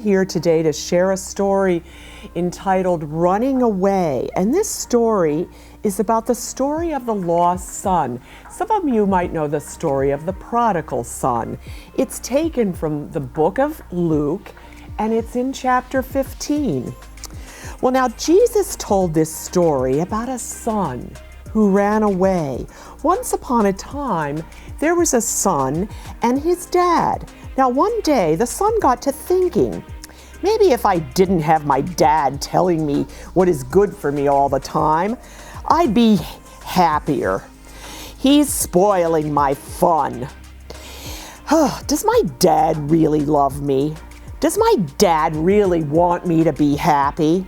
here today to share a story entitled Running Away. And this story is about the story of the lost son. Some of you might know the story of the Prodigal Son. It's taken from the book of Luke, and it's in chapter 15. Well, now Jesus told this story about a son who ran away. Once upon a time, there was a son and his dad. Now, one day, the son got to thinking, maybe if I didn't have my dad telling me what is good for me all the time, I'd be happier. He's spoiling my fun. Does my dad really love me? Does my dad really want me to be happy?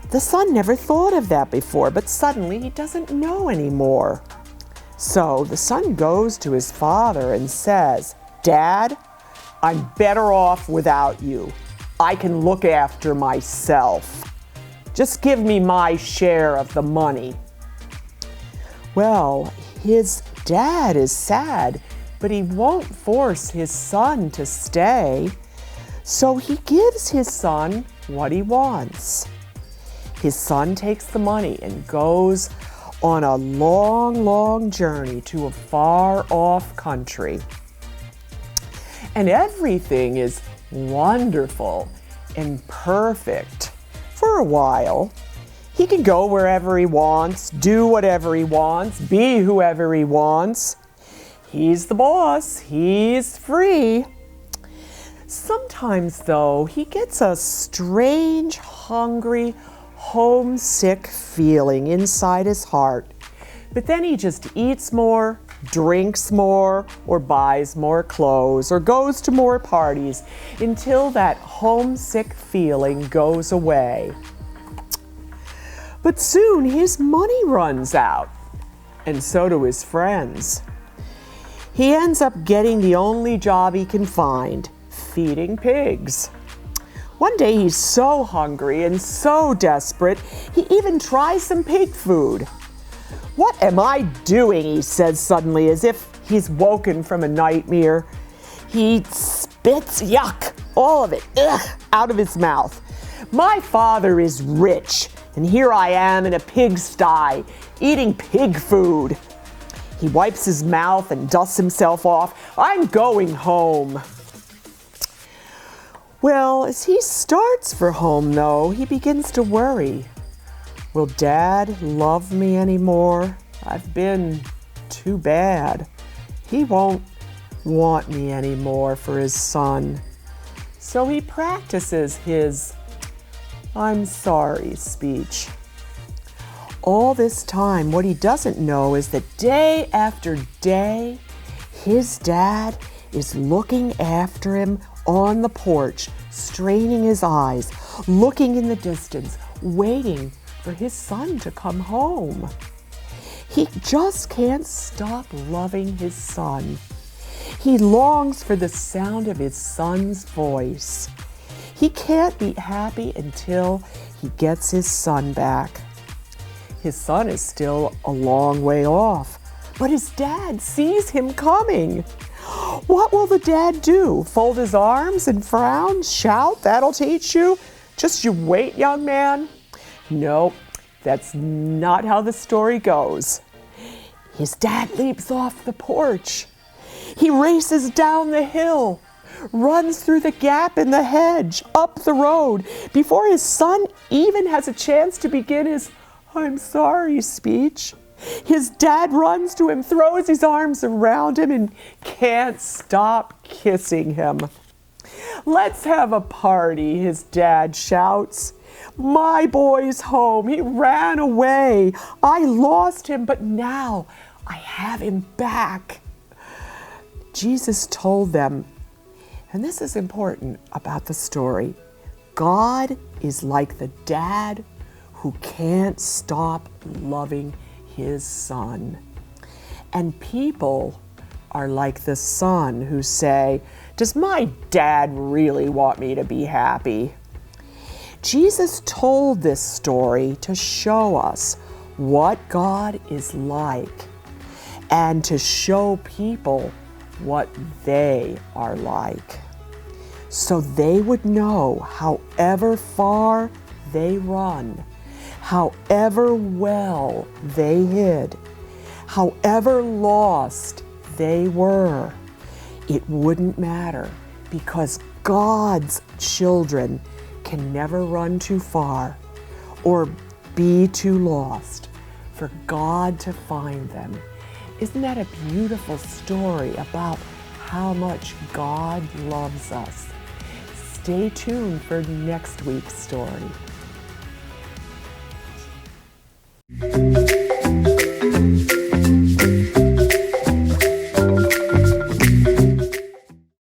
The son never thought of that before, but suddenly he doesn't know anymore. So the son goes to his father and says, "Dad, I'm better off without you. I can look after myself. Just give me my share of the money." Well, his dad is sad, but he won't force his son to stay. So he gives his son what he wants. His son takes the money and goes on a long, long journey to a far-off country. And everything is wonderful and perfect for a while. He can go wherever he wants, do whatever he wants, be whoever he wants. He's the boss. He's free. Sometimes, though, he gets a strange, hungry, homesick feeling inside his heart. But then he just eats more, drinks more, or buys more clothes, or goes to more parties until that homesick feeling goes away. But soon his money runs out, and so do his friends. He ends up getting the only job he can find, feeding pigs. One day he's so hungry and so desperate, he even tries some pig food. "What am I doing?" he says suddenly, as if he's woken from a nightmare. He spits, yuck, all of it, out of his mouth. "My father is rich, and here I am in a pigsty, eating pig food." He wipes his mouth and dusts himself off. "I'm going home." Well, as he starts for home, though, he begins to worry. Will Dad love me anymore? I've been too bad. He won't want me anymore for his son. So he practices his "I'm sorry" speech. All this time, what he doesn't know is that day after day, his dad is looking after him on the porch, straining his eyes, looking in the distance, waiting for his son to come home. He just can't stop loving his son. He longs for the sound of his son's voice. He can't be happy until he gets his son back. His son is still a long way off, but his dad sees him coming. What will the dad do? Fold his arms and frown? Shout, "That'll teach you? Just you wait, young man"? No, that's not how the story goes. His dad leaps off the porch. He races down the hill, runs through the gap in the hedge, up the road, before his son even has a chance to begin his "I'm sorry" speech. His dad runs to him, throws his arms around him, and can't stop kissing him. "Let's have a party," his dad shouts. "My boy's home. He ran away. I lost him, but now I have him back." Jesus told them, and this is important about the story, God is like the dad who can't stop loving his son. And people are like the son who say, "Does my dad really want me to be happy?" Jesus told this story to show us what God is like and to show people what they are like. so they would know however far they run, however well they hid, however lost they were, it wouldn't matter, because God's children can never run too far or be too lost for God to find them. Isn't that a beautiful story about how much God loves us? Stay tuned for next week's story.